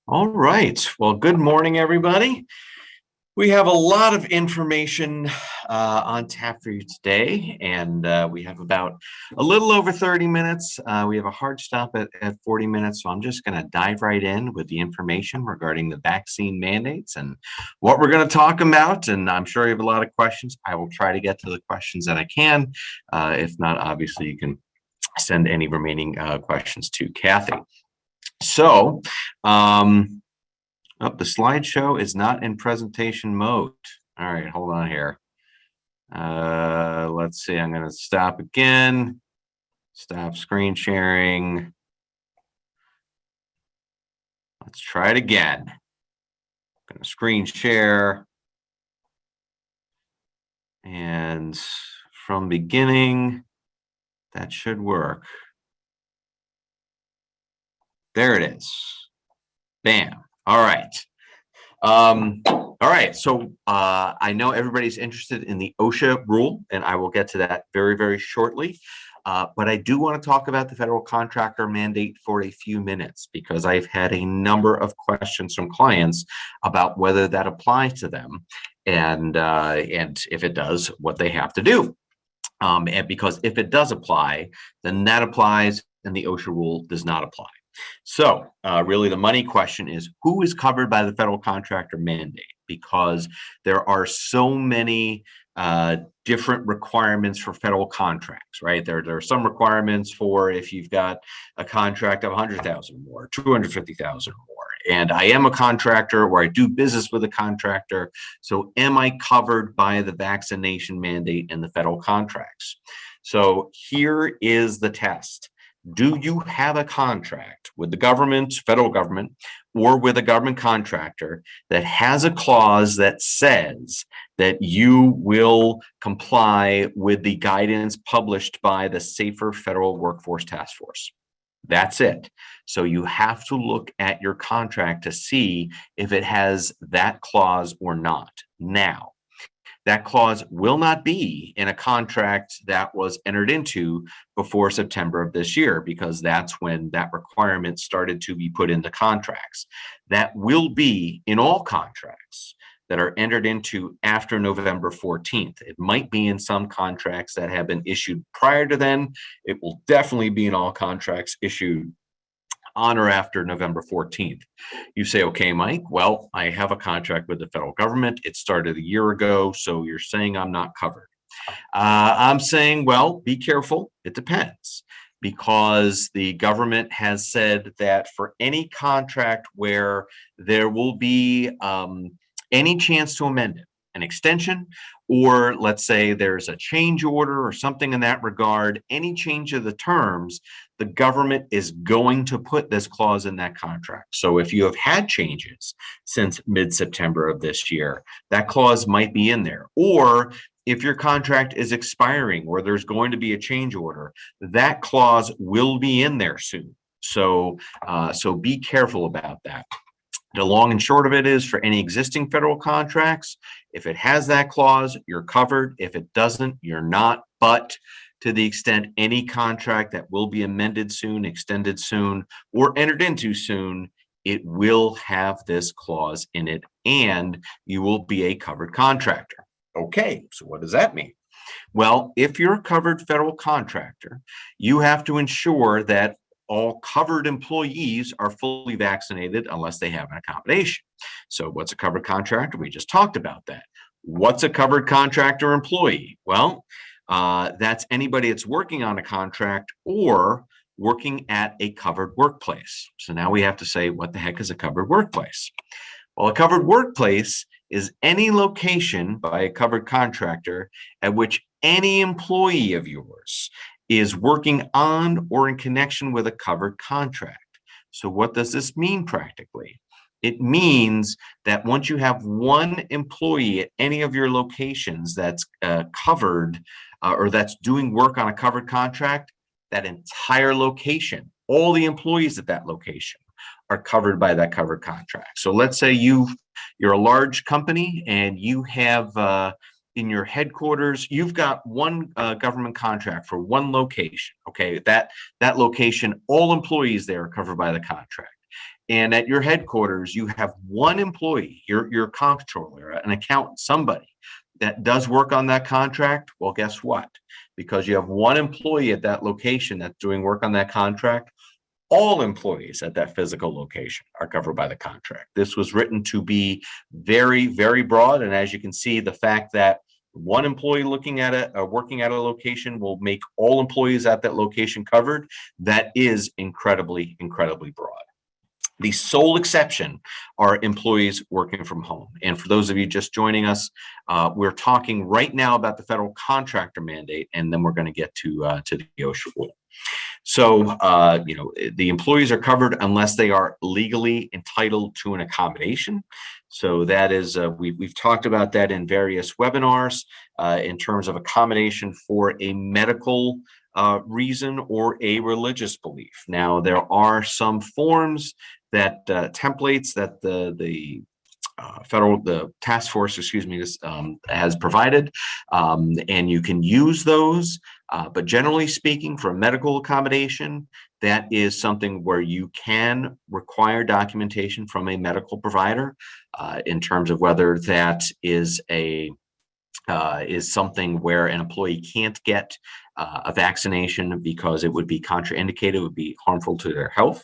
All right. Well, good morning, everybody. We have a lot of information on tap for you today, and we have about a little over 30 minutes. We have a hard stop at 40 minutes, so I'm just going to dive right in with the information regarding the vaccine mandates and what we're going to talk about. And I'm sure you have a lot of questions. I will try to get to the questions that I can. If not, obviously, you can send any remaining questions to Kathy. So, the slideshow is not in presentation mode. All right, hold on here. Let's see, I'm going to stop again. Stop screen sharing. Let's try it again. I'm going to screen share. And from beginning, that should work. There it is. Bam. All right. All right. So I know everybody's interested in the OSHA rule, and I will get to that very, very shortly. But I do want to talk about the federal contractor mandate for a few minutes because I've had a number of questions from clients about whether that applies to them, and if it does, what they have to do. And because if it does apply, then that applies, and the OSHA rule does not apply. So really the money question is, who is covered by the federal contractor mandate? Because there are so many different requirements for federal contracts, right? There are some requirements for if you've got a contract of 100,000 or more, 250,000 or more. And I am a contractor, or I do business with a contractor. So am I covered by the vaccination mandate in the federal contracts? So here is the test. Do you have a contract with the government, federal government, or with a government contractor that has a clause that says that you will comply with the guidance published by the Safer Federal Workforce Task Force? That's it. So you have to look at your contract to see if it has that clause or not. Now, that clause will not be in a contract that was entered into before September of this year, because that's when that requirement started to be put into contracts. That will be in all contracts that are entered into after November 14th. It might be in some contracts that have been issued prior to then. It will definitely be in all contracts issued on or after November 14th. You say, okay, Mike, well, I have a contract with the federal government. It started a year ago, so you're saying I'm not covered. I'm saying, well, be careful. It depends, because the government has said that for any contract where there will be any chance to amend it, an extension, or let's say there's a change order or something in that regard, any change of the terms, the government is going to put this clause in that contract. So if you have had changes since mid-September of this year, that clause might be in there. Or if your contract is expiring or there's going to be a change order, that clause will be in there soon. So be careful about that. The long and short of it is, for any existing federal contracts, if it has that clause, you're covered. If it doesn't, you're not. But to the extent any contract that will be amended soon, extended soon, or entered into soon, it will have this clause in it, and you will be a covered contractor. Okay, so what does that mean? Well, if you're a covered federal contractor, you have to ensure that all covered employees are fully vaccinated unless they have an accommodation. So what's a covered contractor? We just talked about that. What's a covered contractor employee? Well, that's anybody that's working on a contract or working at a covered workplace. So now we have to say, what the heck is a covered workplace? Well, a covered workplace is any location by a covered contractor at which any employee of yours is working on or in connection with a covered contract. So what does this mean practically? It means that once you have one employee at any of your locations that's covered or that's doing work on a covered contract, that entire location, all the employees at that location are covered by that covered contract. So let's say you're a large company and you have in your headquarters, you've got one government contract for one location. Okay, that location, all employees there are covered by the contract. and at your headquarters, you have one employee, your comptroller, an accountant, somebody that does work on that contract, well, guess what? Because you have one employee at that location that's doing work on that contract, all employees at that physical location are covered by the contract. This was written to be very, very broad. And as you can see, the fact that one employee looking at it, working at a location will make all employees at that location covered. That is incredibly, incredibly broad. The sole exception are employees working from home. And for those of you just joining us, we're talking right now about the federal contractor mandate, and then we're going to get to the OSHA rule. So, the employees are covered unless they are legally entitled to an accommodation. So that is, we've talked about that in various webinars in terms of accommodation for a medical reason or a religious belief. Now, there are some forms that templates that the task force, has provided, and you can use those. But generally speaking, for medical accommodation, that is something where you can require documentation from a medical provider in terms of whether that is something where an employee can't get a vaccination because it would be contraindicated, it would be harmful to their health.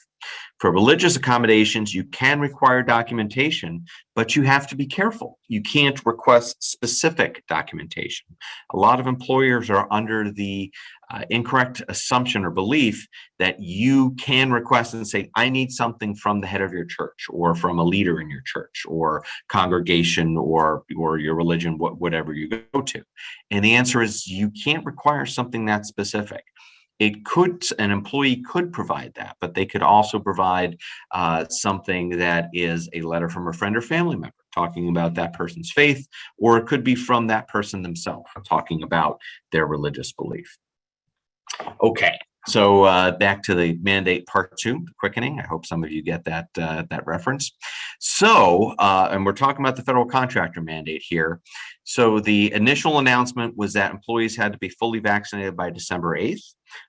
For religious accommodations, you can require documentation, but you have to be careful. You can't request specific documentation. A lot of employers are under the incorrect assumption or belief that you can request and say, I need something from the head of your church or from a leader in your church or congregation or your religion, whatever you go to. And the answer is you can't require something that specific. An employee could provide that, but they could also provide something that is a letter from a friend or family member talking about that person's faith, or it could be from that person themselves talking about their religious belief. Okay, so back to the mandate part 2, the quickening. I hope some of you get that reference. So, and we're talking about the federal contractor mandate here. So the initial announcement was that employees had to be fully vaccinated by December 8th.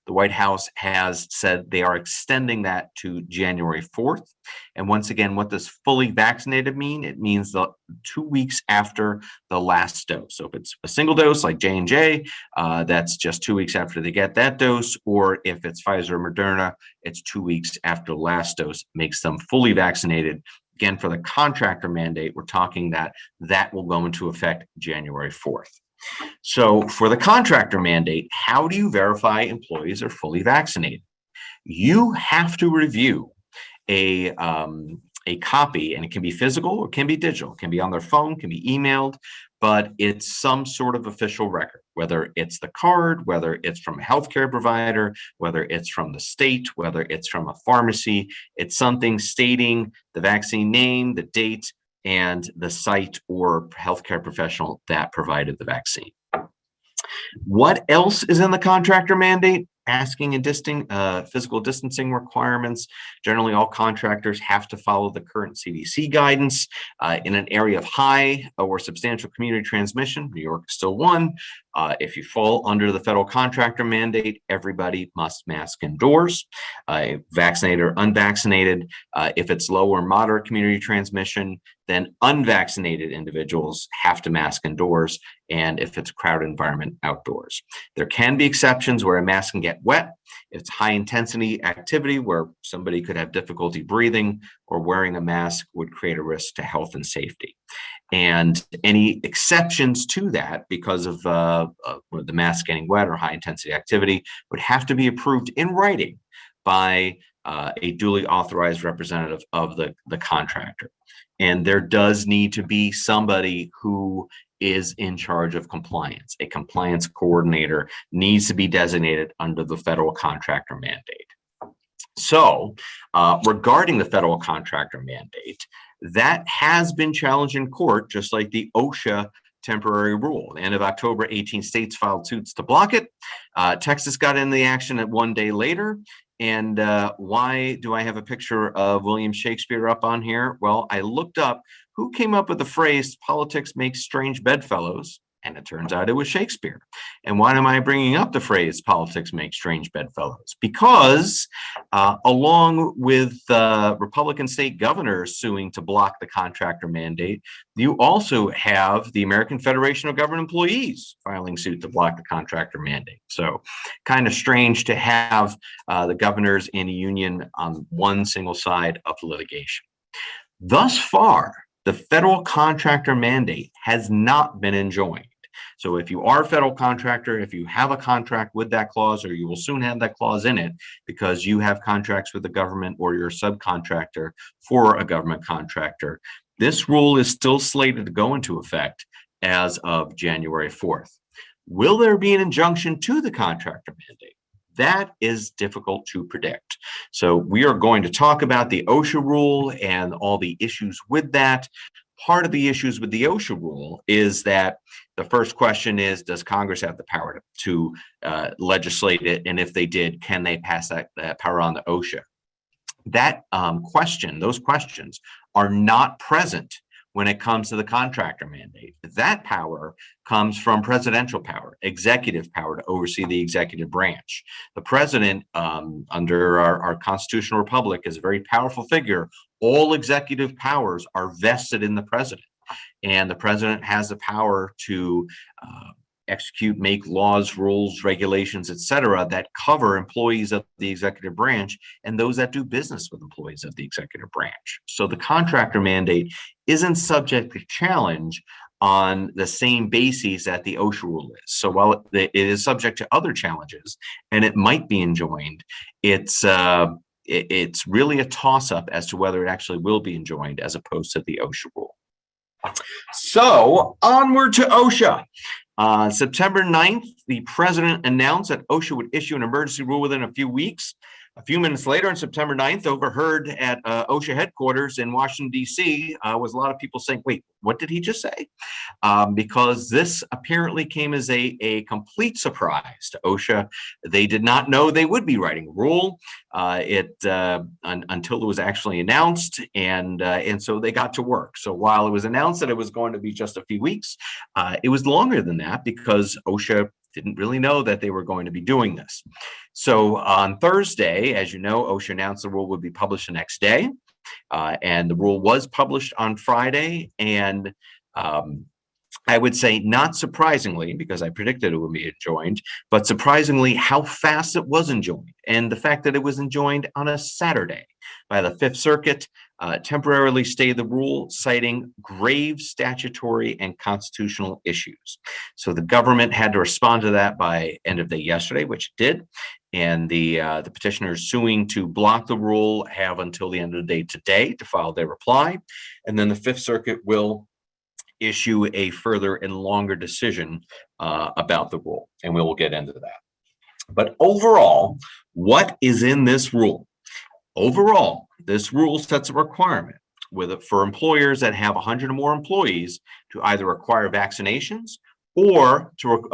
The White House has said they are extending that to January 4th. And once again, what does fully vaccinated mean? It means 2 weeks after the last dose. So if it's a single dose like J&J, that's just 2 weeks after they get that dose. Or if it's Pfizer or Moderna, it's 2 weeks after the last dose makes them fully vaccinated. Again, for the contractor mandate, we're talking that will go into effect January 4th. So for the contractor mandate, how do you verify employees are fully vaccinated? You have to review a copy, and it can be physical or it can be digital. It can be on their phone, can be emailed, but it's some sort of official record, whether it's the card, whether it's from a healthcare provider, whether it's from the state, whether it's from a pharmacy. It's something stating the vaccine name, the date, and the site or healthcare professional that provided the vaccine. What else is in the contractor mandate? Masking and physical distancing requirements. Generally, all contractors have to follow the current CDC guidance. In an area of high or substantial community transmission, New York is still one. If you fall under the federal contractor mandate, everybody must mask indoors, vaccinated or unvaccinated. If it's low or moderate community transmission, then unvaccinated individuals have to mask indoors, and if it's a crowded environment, outdoors. There can be exceptions where a mask can get wet. If it's high intensity activity where somebody could have difficulty breathing, or wearing a mask would create a risk to health and safety. And any exceptions to that because of the mask getting wet or high intensity activity would have to be approved in writing by a duly authorized representative of the contractor. And there does need to be somebody who is in charge of compliance. A compliance coordinator needs to be designated under the federal contractor mandate. So regarding the federal contractor mandate, that has been challenged in court, just like the OSHA temporary rule. At the end of October, 18 states filed suits to block it. Texas got in the action at 1 day later. And why do I have a picture of William Shakespeare up on here? Well, I looked up who came up with the phrase, politics makes strange bedfellows. And it turns out it was Shakespeare. And why am I bringing up the phrase politics make strange bedfellows? Because along with Republican state governors suing to block the contractor mandate, you also have the American Federation of Government Employees filing suit to block the contractor mandate. So kind of strange to have the governors and a union on one single side of the litigation. Thus far, the federal contractor mandate has not been enjoined. So if you are a federal contractor, if you have a contract with that clause, or you will soon have that clause in it because you have contracts with the government or you're a subcontractor for a government contractor, this rule is still slated to go into effect as of January 4th. Will there be an injunction to the contractor mandate? That is difficult to predict. So we are going to talk about the OSHA rule and all the issues with that. Part of the issues with the OSHA rule is that the first question is, does Congress have the power to legislate it? And if they did, can they pass that power on to OSHA? That those questions are not present when it comes to the contractor mandate. That power comes from presidential power, executive power to oversee the executive branch. The president, under our constitutional republic, is a very powerful figure. All executive powers are vested in the president, and the president has the power to execute, make laws, rules, regulations, etc., that cover employees of the executive branch and those that do business with employees of the executive branch. So the contractor mandate isn't subject to challenge on the same basis that the OSHA rule is. So while it is subject to other challenges and it might be enjoined, it's really a toss-up as to whether it actually will be enjoined as opposed to the OSHA rule. So onward to OSHA. September 9th, the president announced that OSHA would issue an emergency rule within a few weeks. A few minutes later, on September 9th, overheard at OSHA headquarters in Washington, D.C., was a lot of people saying, wait, what did he just say? Because this apparently came as a complete surprise to OSHA. They did not know they would be writing a rule until it was actually announced, and so they got to work. So while it was announced that it was going to be just a few weeks, it was longer than that because OSHA didn't really know that they were going to be doing this. So on Thursday, as you know, OSHA announced the rule would be published the next day, and the rule was published on Friday. And I would say, not surprisingly, because I predicted it would be enjoined, but surprisingly how fast it was enjoined, and the fact that it was enjoined on a Saturday by the Fifth Circuit temporarily stayed the rule, citing grave statutory and constitutional issues. So the government had to respond to that by end of day yesterday, which it did. And the petitioners suing to block the rule have until the end of the day today to file their reply. And then the Fifth Circuit will issue a further and longer decision about the rule. And we will get into that. But overall, what is in this rule? Overall, this rule sets a requirement for employers that have 100 or more employees to either require vaccinations or to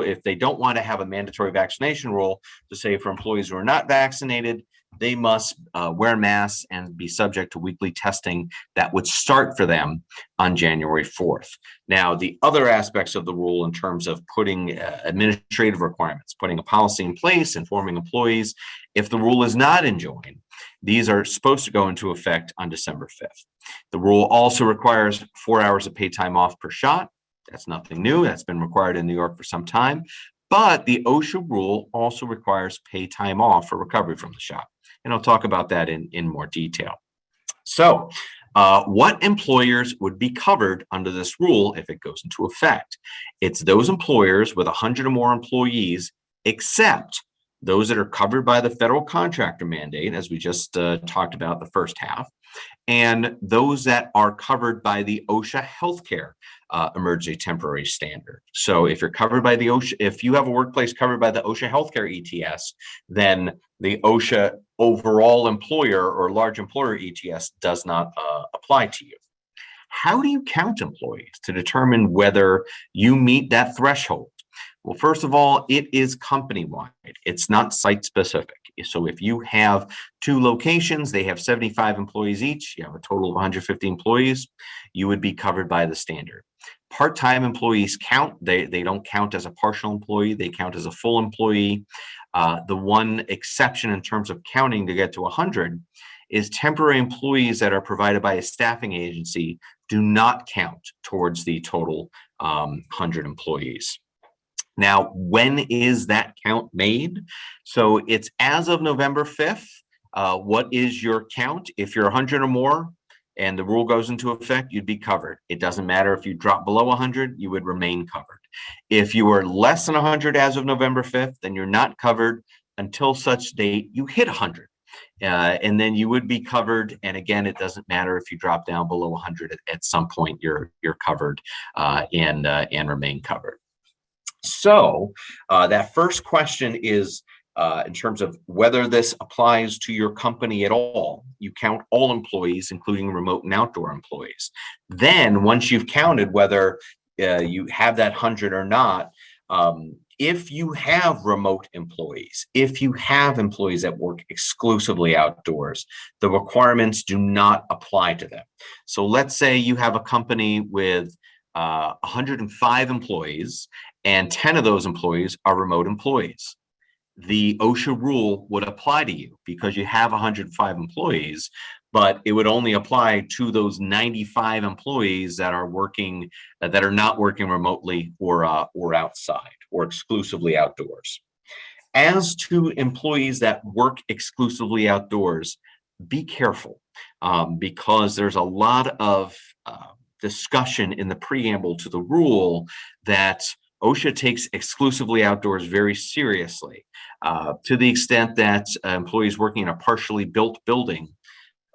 if they don't want to have a mandatory vaccination rule, to say for employees who are not vaccinated, they must wear masks and be subject to weekly testing that would start for them on January 4th. Now, the other aspects of the rule in terms of putting administrative requirements, putting a policy in place, informing employees, if the rule is not enjoined, these are supposed to go into effect on December 5th. The rule also requires 4 hours of paid time off per shot. That's nothing new. That's been required in New York for some time. But the OSHA rule also requires paid time off for recovery from the shot. And I'll talk about that in more detail. So what employers would be covered under this rule if it goes into effect? It's those employers with 100 or more employees, except those that are covered by the federal contractor mandate, as we just talked about the first half, and those that are covered by the OSHA healthcare emergency temporary standard. So if you're covered by the OSHA, if you have a workplace covered by the OSHA healthcare ETS, then the OSHA overall employer or large employer ETS does not apply to you. How do you count employees to determine whether you meet that threshold? Well, first of all, it is company-wide. It's not site-specific. So if you have 2 locations, they have 75 employees each, you have a total of 150 employees, you would be covered by the standard. Part-time employees count. They don't count as a partial employee. They count as a full employee. The one exception in terms of counting to get to 100 is temporary employees that are provided by a staffing agency do not count towards the total 100 employees. Now, when is that count made? So it's as of November 5th. What is your count? If you're 100 or more and the rule goes into effect, you'd be covered. It doesn't matter if you drop below 100, you would remain covered. If you are less than 100 as of November 5th, then you're not covered until such date you hit 100. And then you would be covered. And again, it doesn't matter if you drop down below 100. At some point, you're covered and remain covered. So that first question is in terms of whether this applies to your company at all. You count all employees, including remote and outdoor employees. Then once you've counted whether you have that 100 or not, if you have remote employees, if you have employees that work exclusively outdoors, the requirements do not apply to them. So let's say you have a company with 105 employees and 10 of those employees are remote employees. The OSHA rule would apply to you because you have 105 employees, but it would only apply to those 95 employees that are working, that are not working remotely or outside or exclusively outdoors. As to employees that work exclusively outdoors, be careful because there's a lot of discussion in the preamble to the rule that OSHA takes exclusively outdoors very seriously, to the extent that employees working in a partially built building,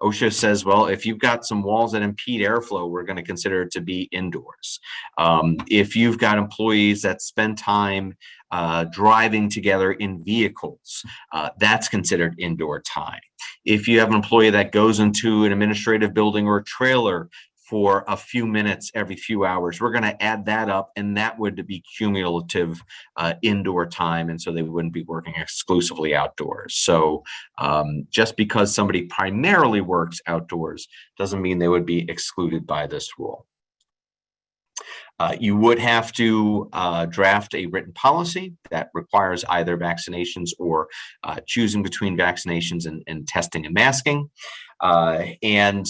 OSHA says, well, if you've got some walls that impede airflow, we're going to consider it to be indoors. If you've got employees that spend time driving together in vehicles, that's considered indoor time. If you have an employee that goes into an administrative building or a trailer for a few minutes every few hours, we're going to add that up, and that would be cumulative indoor time, and so they wouldn't be working exclusively outdoors. So just because somebody primarily works outdoors doesn't mean they would be excluded by this rule. You would have to draft a written policy that requires either vaccinations or choosing between vaccinations and testing and masking. And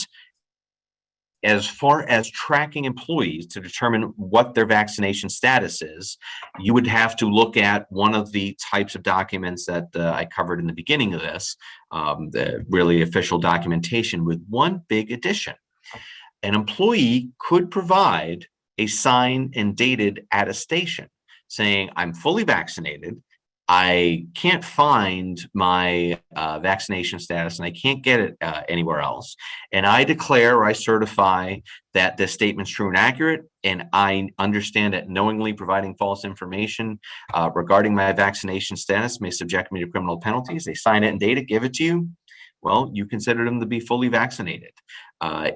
as far as tracking employees to determine what their vaccination status is, you would have to look at one of the types of documents that I covered in the beginning of this, the really official documentation, with one big addition. An employee could provide a signed and dated attestation saying, I'm fully vaccinated, I can't find my vaccination status and I can't get it anywhere else. And I declare or I certify that this statement's true and accurate, and I understand that knowingly providing false information regarding my vaccination status may subject me to criminal penalties. They sign it and date it, give it to you. Well, you consider them to be fully vaccinated.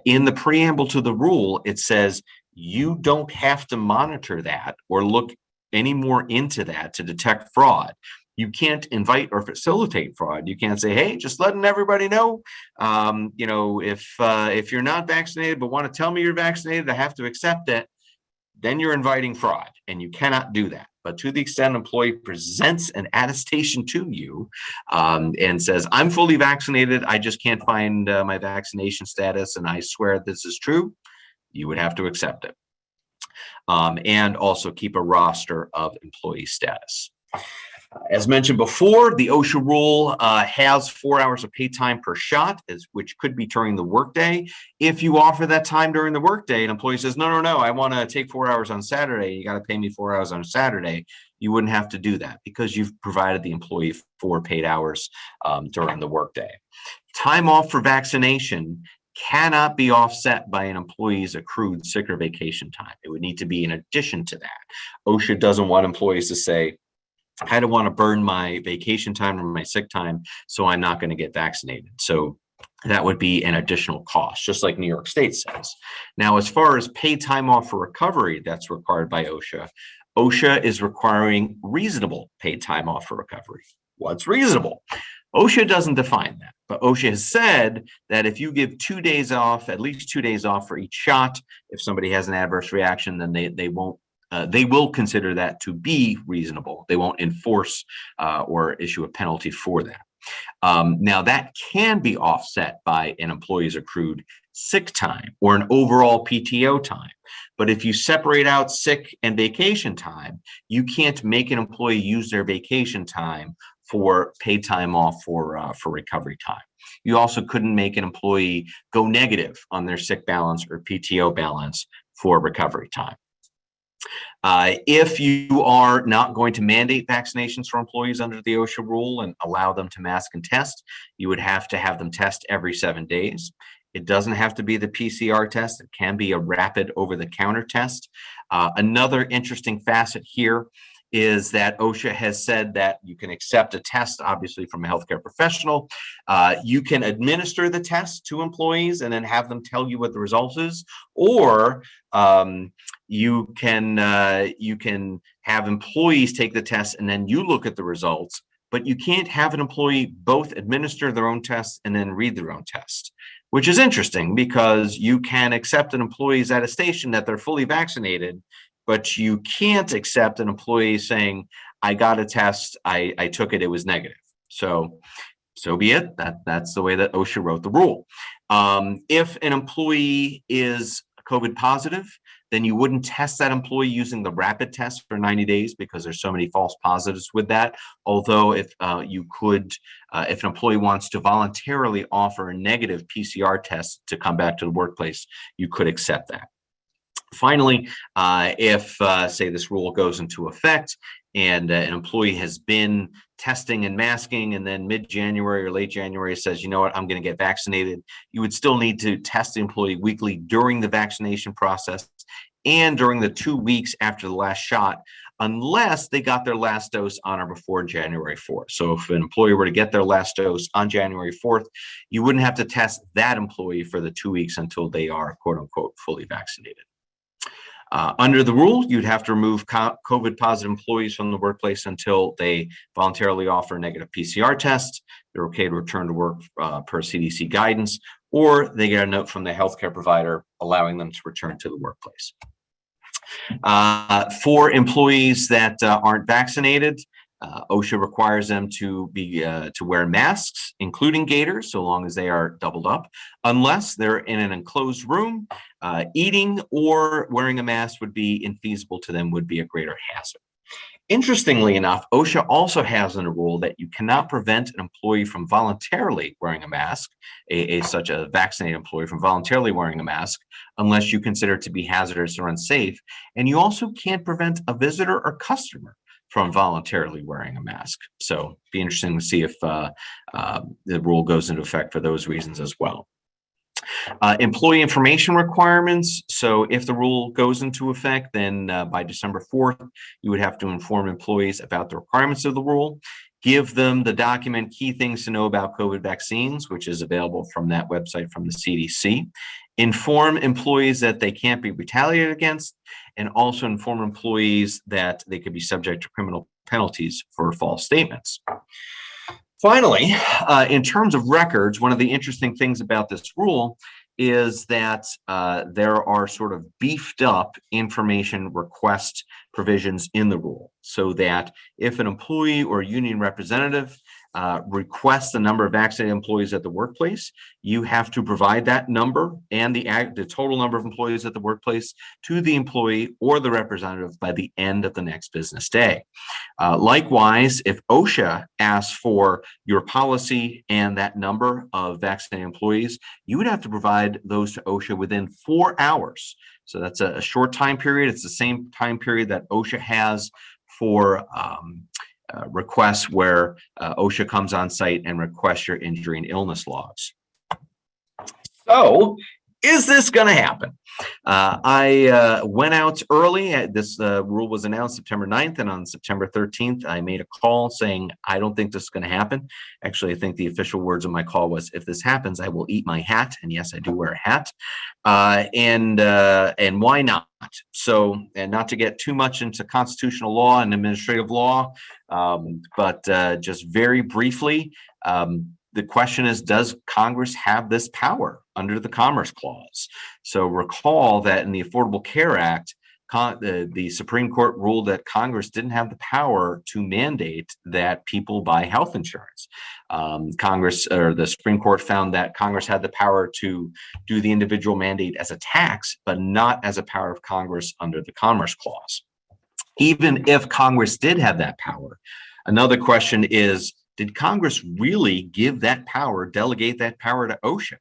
In the preamble to the rule, it says you don't have to monitor that or look any more into that to detect fraud. You can't invite or facilitate fraud. You can't say, hey, just letting everybody know, if you're not vaccinated but want to tell me you're vaccinated, I have to accept it. Then you're inviting fraud, and you cannot do that. But to the extent an employee presents an attestation to you and says, I'm fully vaccinated, I just can't find my vaccination status, and I swear this is true, you would have to accept it. And also keep a roster of employee status. As mentioned before, the OSHA rule has 4 hours of paid time per shot, which could be during the workday. If you offer that time during the workday, an employee says, no, I want to take 4 hours on Saturday, you got to pay me 4 hours on Saturday, you wouldn't have to do that because you've provided the employee 4 paid hours during the workday. Time off for vaccination cannot be offset by an employee's accrued sick or vacation time. It would need to be in addition to that. OSHA doesn't want employees to say, I don't want to burn my vacation time or my sick time, so I'm not going to get vaccinated. So that would be an additional cost, just like New York State says. Now, as far as paid time off for recovery that's required by OSHA, OSHA is requiring reasonable paid time off for recovery. What's reasonable? OSHA doesn't define that, but OSHA has said that if you give 2 days off, at least 2 days off for each shot, if somebody has an adverse reaction, then they won't. They will consider that to be reasonable. They won't enforce or issue a penalty for that. Now, that can be offset by an employee's accrued sick time or an overall PTO time. But if you separate out sick and vacation time, you can't make an employee use their vacation time for paid time off for recovery time. You also couldn't make an employee go negative on their sick balance or PTO balance for recovery time. If you are not going to mandate vaccinations for employees under the OSHA rule and allow them to mask and test, you would have to have them test every 7 days. It doesn't have to be the PCR test. It can be a rapid over-the-counter test. Another interesting facet here is that OSHA has said that you can accept a test, obviously, from a healthcare professional. You can administer the test to employees and then have them tell you what the result is, or you can have employees take the test and then you look at the results, but you can't have an employee both administer their own test and then read their own test, which is interesting because you can accept an employee's attestation that they're fully vaccinated, but you can't accept an employee saying, I got a test, I took it, it was negative. So be it. That's the way that OSHA wrote the rule. If an employee is COVID positive, then you wouldn't test that employee using the rapid test for 90 days because there's so many false positives with that. Although if you could, if an employee wants to voluntarily offer a negative PCR test to come back to the workplace, you could accept that. Finally, if say this rule goes into effect and an employee has been testing and masking and then mid-January or late January says, you know what, I'm going to get vaccinated, you would still need to test the employee weekly during the vaccination process and during the 2 weeks after the last shot, unless they got their last dose on or before January 4th. So if an employee were to get their last dose on January 4th, you wouldn't have to test that employee for the 2 weeks until they are, quote unquote, fully vaccinated. Under the rule, you'd have to remove COVID positive employees from the workplace until they voluntarily offer a negative PCR test. They're okay to return to work per CDC guidance, or they get a note from the healthcare provider allowing them to return to the workplace. For employees that aren't vaccinated, OSHA requires them to wear masks, including gaiters, so long as they are doubled up, unless they're in an enclosed room. Eating or wearing a mask would be infeasible to them, would be a greater hazard. Interestingly enough, OSHA also has in a rule that you cannot prevent an employee from voluntarily wearing a mask, such a vaccinated employee from voluntarily wearing a mask, unless you consider it to be hazardous or unsafe. And you also can't prevent a visitor or customer from voluntarily wearing a mask. So be interesting to see if the rule goes into effect for those reasons as well. Employee information requirements. So if the rule goes into effect, then by December 4th, you would have to inform employees about the requirements of the rule, give them the document Key Things to Know About COVID Vaccines, which is available from that website from the CDC, inform employees that they can't be retaliated against, and also inform employees that they could be subject to criminal penalties for false statements. Finally, in terms of records, one of the interesting things about this rule is that there are sort of beefed up information request provisions in the rule, so that if an employee or union representative requests the number of vaccinated employees at the workplace, you have to provide that number and the total number of employees at the workplace to the employee or the representative by the end of the next business day. Likewise, if OSHA asks for your policy and that number of vaccinated employees, you would have to provide those to OSHA within 4 hours. So that's a short time period. It's the same time period that OSHA has for requests where OSHA comes on site and requests your injury and illness logs. So Is this going to happen? I went out early. This rule was announced September 9th, and on September 13th, I made a call saying, I don't think this is going to happen. Actually, I think the official words of my call was, if this happens, I will eat my hat. And yes, I do wear a hat. And why not? So, and not to get too much into constitutional law and administrative law, but just very briefly, the question is, does Congress have this power under the Commerce Clause? So recall that in the Affordable Care Act, the Supreme Court ruled that Congress didn't have the power to mandate that people buy health insurance. Congress, or the Supreme Court, found that Congress had the power to do the individual mandate as a tax, but not as a power of Congress under the Commerce Clause. Even if Congress did have that power, another question is, did Congress really give that power, delegate that power to OSHA?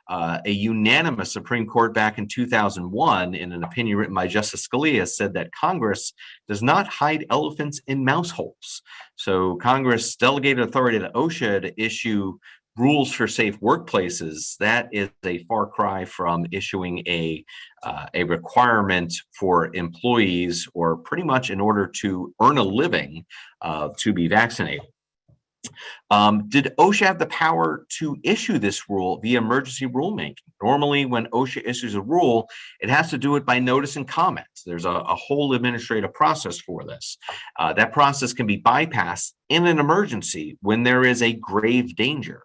A unanimous Supreme Court back in 2001, in an opinion written by Justice Scalia, said that Congress does not hide elephants in mouse holes. So Congress delegated authority to OSHA to issue rules for safe workplaces. That is a far cry from issuing a requirement for employees, or pretty much in order to earn a living, to be vaccinated. Did OSHA have the power to issue this rule via emergency rulemaking? Normally, when OSHA issues a rule, it has to do it by notice and comment. There's a whole administrative process for this. That process can be bypassed in an emergency when there is a grave danger.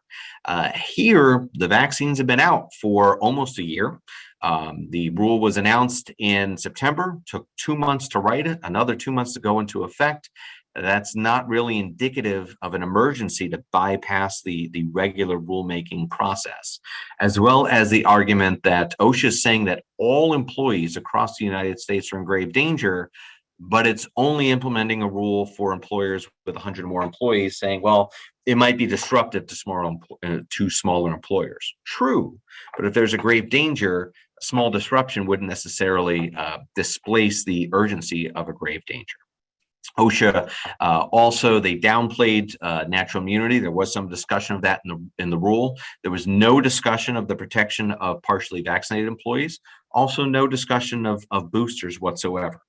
Here, the vaccines have been out for almost a year. The rule was announced in September, took 2 months to write it, another 2 months to go into effect. That's not really indicative of an emergency to bypass the regular rulemaking process, as well as the argument that OSHA is saying that all employees across the United States are in grave danger, but it's only implementing a rule for employers with 100 or more employees, saying, well, it might be disruptive to smaller employers. True, but if there's a grave danger, a small disruption wouldn't necessarily displace the urgency of a grave danger. OSHA also, they downplayed natural immunity. There was some discussion of that in the rule. There was no discussion of the protection of partially vaccinated employees. Also, no discussion of boosters whatsoever.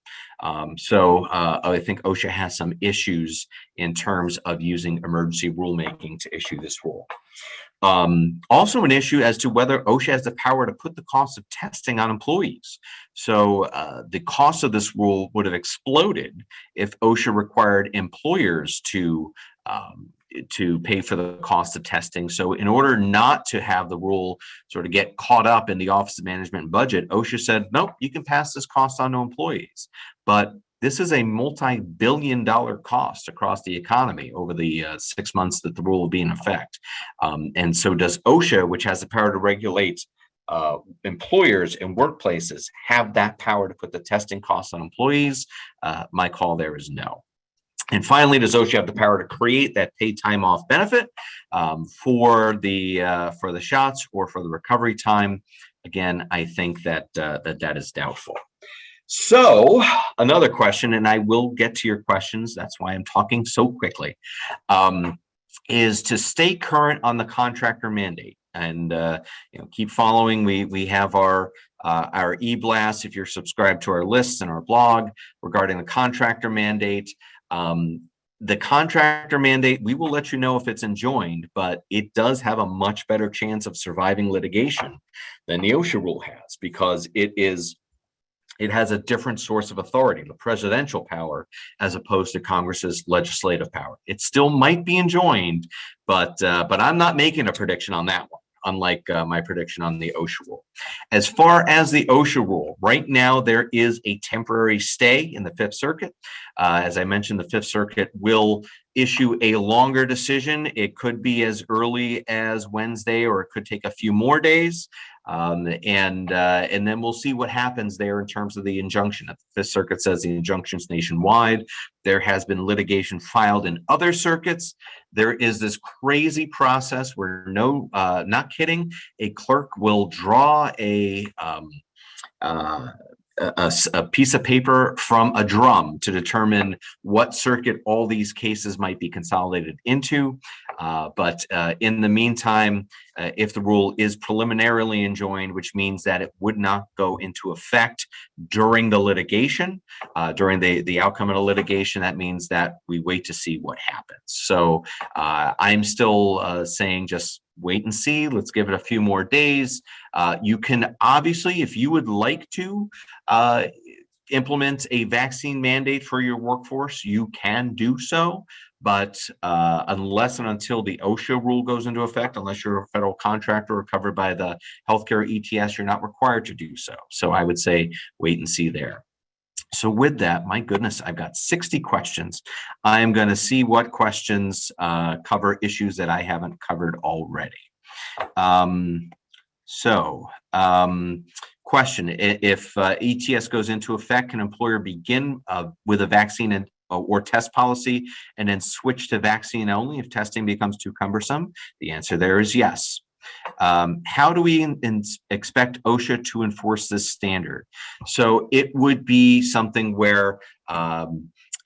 So I think OSHA has some issues in terms of using emergency rulemaking to issue this rule. Also an issue as to whether OSHA has the power to put the cost of testing on employees. So the cost of this rule would have exploded if OSHA required employers to pay for the cost of testing. So in order not to have the rule sort of get caught up in the Office of Management and Budget, OSHA said, nope, you can pass this cost on to employees. But this is a multi-billion-dollar cost across the economy over the 6 months that the rule will be in effect. And so does OSHA, which has the power to regulate employers and workplaces, have that power to put the testing costs on employees? My call there is no. And finally, does OSHA have the power to create that paid time off benefit for the shots or for the recovery time? Again, I think that that is doubtful. So another question, and I will get to your questions, that's why I'm talking so quickly, is to stay current on the contractor mandate. And keep following. We have our e-blast, if you're subscribed to our lists and our blog, regarding the contractor mandate. The contractor mandate, we will let you know if it's enjoined, but it does have a much better chance of surviving litigation than the OSHA rule has, because it has a different source of authority, the presidential power, as opposed to Congress's legislative power. It still might be enjoined, but I'm not making a prediction on that one, unlike my prediction on the OSHA rule. As far as the OSHA rule, right now there is a temporary stay in the Fifth Circuit. As I mentioned, the Fifth Circuit will issue a longer decision. It could be as early as Wednesday, or it could take a few more days. And then we'll see what happens there in terms of the injunction. If the Fifth Circuit says the injunction's nationwide, there has been litigation filed in other circuits. There is this crazy process where not kidding, a clerk will draw a piece of paper from a drum to determine what circuit all these cases might be consolidated into. But in the meantime, if the rule is preliminarily enjoined, which means that it would not go into effect during the litigation, during the outcome of the litigation. That means that we wait to see what happens. So I'm still saying just wait and see. Let's give it a few more days. You can obviously, if you would like to implement a vaccine mandate for your workforce, you can do so. But unless and until the OSHA rule goes into effect, unless you're a federal contractor or covered by the healthcare ETS, you're not required to do so. So I would say wait and see there. So with that, my goodness, I've got 60 questions. I'm going to see what questions cover issues that I haven't covered already. Question, if ETS goes into effect, can an employer begin with a vaccine or test policy and then switch to vaccine only if testing becomes too cumbersome? The answer there is yes. How do we expect OSHA to enforce this standard? So it would be something where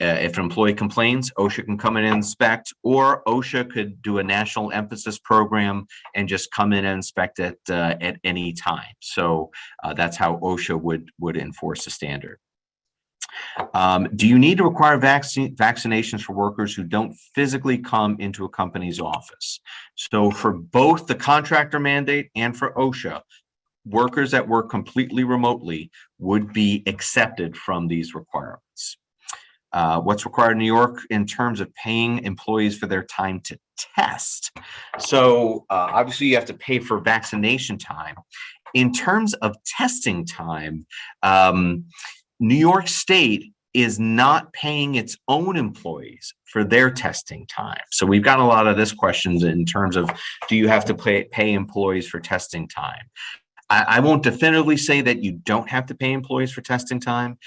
if an employee complains, OSHA can come in and inspect, or OSHA could do a national emphasis program and just come in and inspect it at any time. So that's how OSHA would enforce the standard. Do you need to require vaccinations for workers who don't physically come into a company's office? So for both the contractor mandate and for OSHA, workers that work completely remotely would be accepted from these requirements. What's required in New York in terms of paying employees for their time to test? So obviously you have to pay for vaccination time. In terms of testing time, New York State is not paying its own employees for their testing time. So we've got a lot of this questions in terms of, do you have to pay employees for testing time? I won't definitively say that you don't have to pay employees for testing time.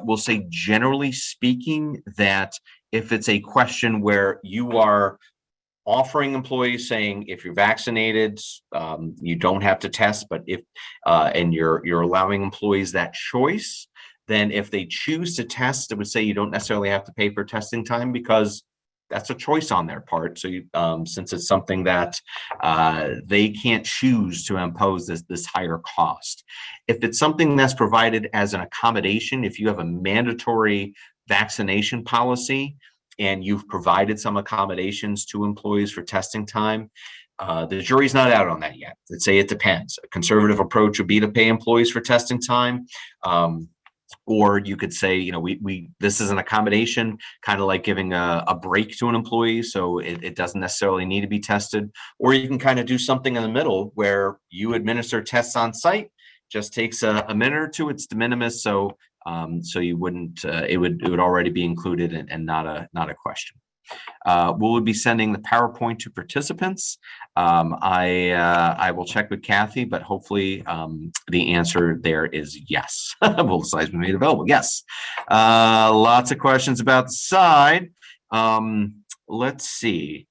We'll say, generally speaking, that if it's a question where you are offering employees saying, if you're vaccinated, you don't have to test, but if and you're allowing employees that choice, then if they choose to test, it would say you don't necessarily have to pay for testing time, because that's a choice on their part. So since it's something that they can't choose to impose this higher cost. If it's something that's provided as an accommodation, if you have a mandatory vaccination policy and you've provided some accommodations to employees for testing time, the jury's not out on that yet. Let's say it depends. A conservative approach would be to pay employees for testing time. Or you could say, you know, this is an accommodation, kind of like giving a break to an employee, so it doesn't necessarily need to be tested. Or you can kind of do something in the middle where you administer tests on site, just takes a minute or two. It's de minimis, so you wouldn't. It would already be included and not a question. We'll be sending the PowerPoint to participants. I will check with Kathy, but hopefully the answer there is yes. Will the slides be made available? Yes. Lots of questions about the side. Let's see.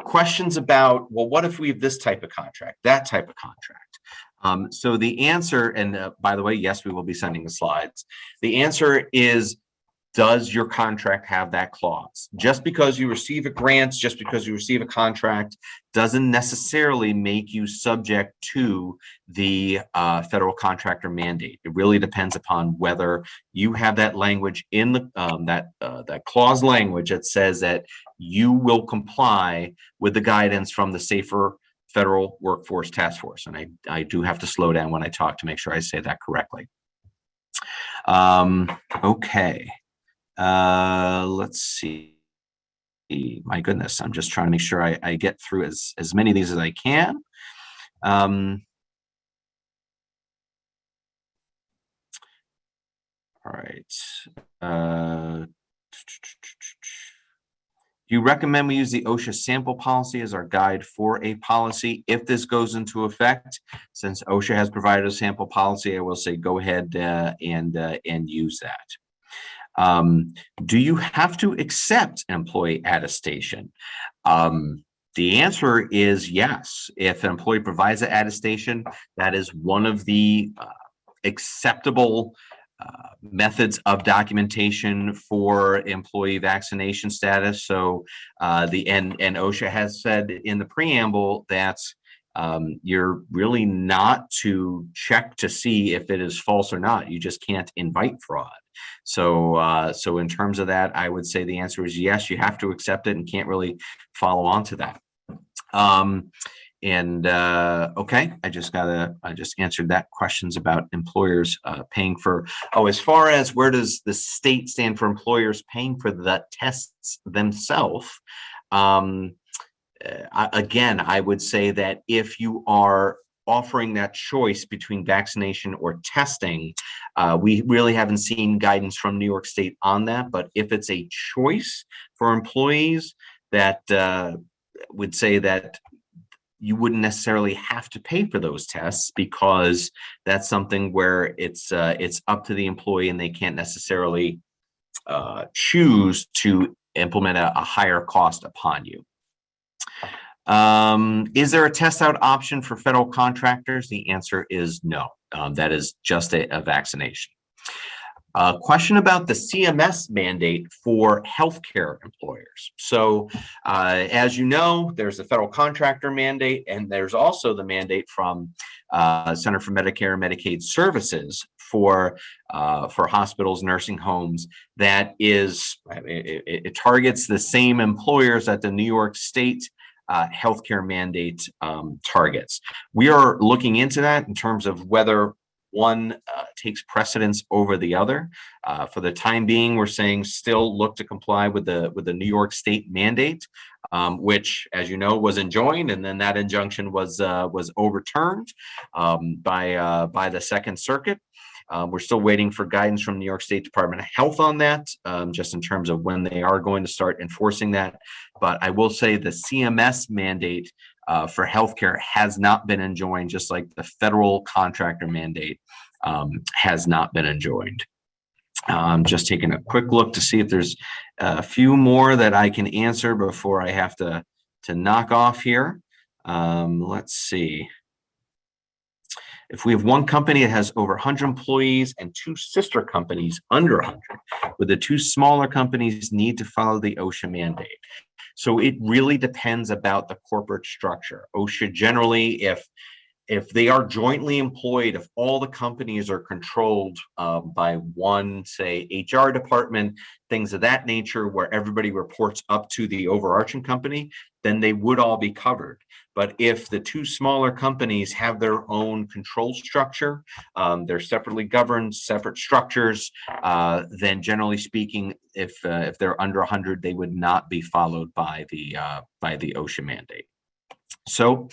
Questions about, well, what if we have this type of contract, that type of contract? So the answer, and by the way, yes, we will be sending the slides. The answer is, does your contract have that clause? Just because you receive a grant, just because you receive a contract, doesn't necessarily make you subject to the federal contractor mandate. It really depends upon whether you have that language in the that clause language that says that you will comply with the guidance from the Safer Federal Workforce Task Force. And I do have to slow down when I talk to make sure I say that correctly. Okay. Let's see. My goodness, I'm just trying to make sure I get through as many of these as I can. All right. Do you recommend we use the OSHA sample policy as our guide for a policy? If this goes into effect, since OSHA has provided a sample policy, I will say go ahead and use that. Do you have to accept employee attestation? The answer is yes. If an employee provides an attestation, that is one of the acceptable methods of documentation for employee vaccination status. So and OSHA has said in the preamble that you're really not to check to see if it is false or not. You just can't invite fraud. So so in terms of that, I would say the answer is yes, you have to accept it and can't really follow on to that. Okay, I just answered that questions about employers paying for, as far as where does the state stand for employers paying for the tests themselves? Again, I would say that if you are offering that choice between vaccination or testing, we really haven't seen guidance from New York State on that. But if it's a choice for employees, that would say that you wouldn't necessarily have to pay for those tests, because that's something where it's up to the employee and they can't necessarily choose to implement a higher cost upon you. Is there a test out option for federal contractors? The answer is no. That is just a vaccination. Question about the CMS mandate for healthcare employers. So, as you know, there's the federal contractor mandate, and there's also the mandate from Center for Medicare and Medicaid Services for hospitals, nursing homes. That is, it targets the same employers that the New York State healthcare mandate targets. We are looking into that in terms of whether one takes precedence over the other. For the time being, we're saying still look to comply with the New York State mandate, which, as you know, was enjoined, and then that injunction was overturned by the Second Circuit. We're still waiting for guidance from New York State Department of Health on that, just in terms of when they are going to start enforcing that. But I will say the CMS mandate for healthcare has not been enjoined, just like the federal contractor mandate has not been enjoined. Just taking a quick look to see if there's a few more that I can answer before I have to knock off here. Let's see. If we have one company that has over 100 employees and two sister companies under 100, would the two smaller companies need to follow the OSHA mandate? So it really depends about the corporate structure. OSHA generally, if they are jointly employed, if all the companies are controlled by one, say, HR department, things of that nature, where everybody reports up to the overarching company, then they would all be covered. But if the two smaller companies have their own control structure, they're separately governed, separate structures, then generally speaking, if they're under 100, they would not be followed by the OSHA mandate. So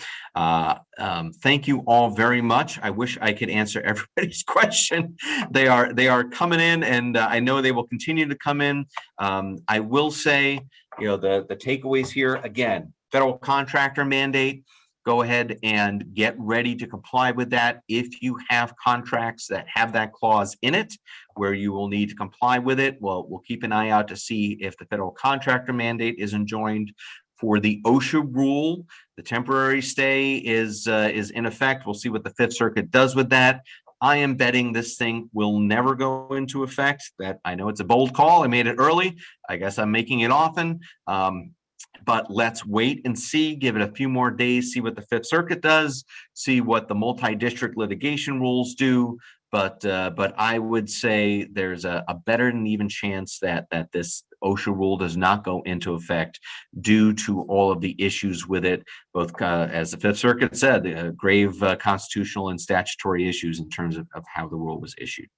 thank you all very much. I wish I could answer everybody's question. They are coming in, and I know they will continue to come in. I will say, the takeaways here, again, federal contractor mandate, go ahead and get ready to comply with that. If you have contracts that have that clause in it where you will need to comply with it, well, we'll keep an eye out to see if the federal contractor mandate is enjoined. For the OSHA rule, the temporary stay is in effect. We'll see what the Fifth Circuit does with that. I am betting this thing will never go into effect. That, I know it's a bold call. I made it early. I guess I'm making it often. But let's wait and see, give it a few more days, see what the Fifth Circuit does, see what the multi-district litigation rules do. But I would say there's a better than even chance that this OSHA rule does not go into effect due to all of the issues with it, both as the Fifth Circuit said, grave constitutional and statutory issues in terms of how the rule was issued.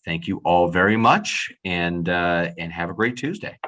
Thank you all very much, and have a great Tuesday.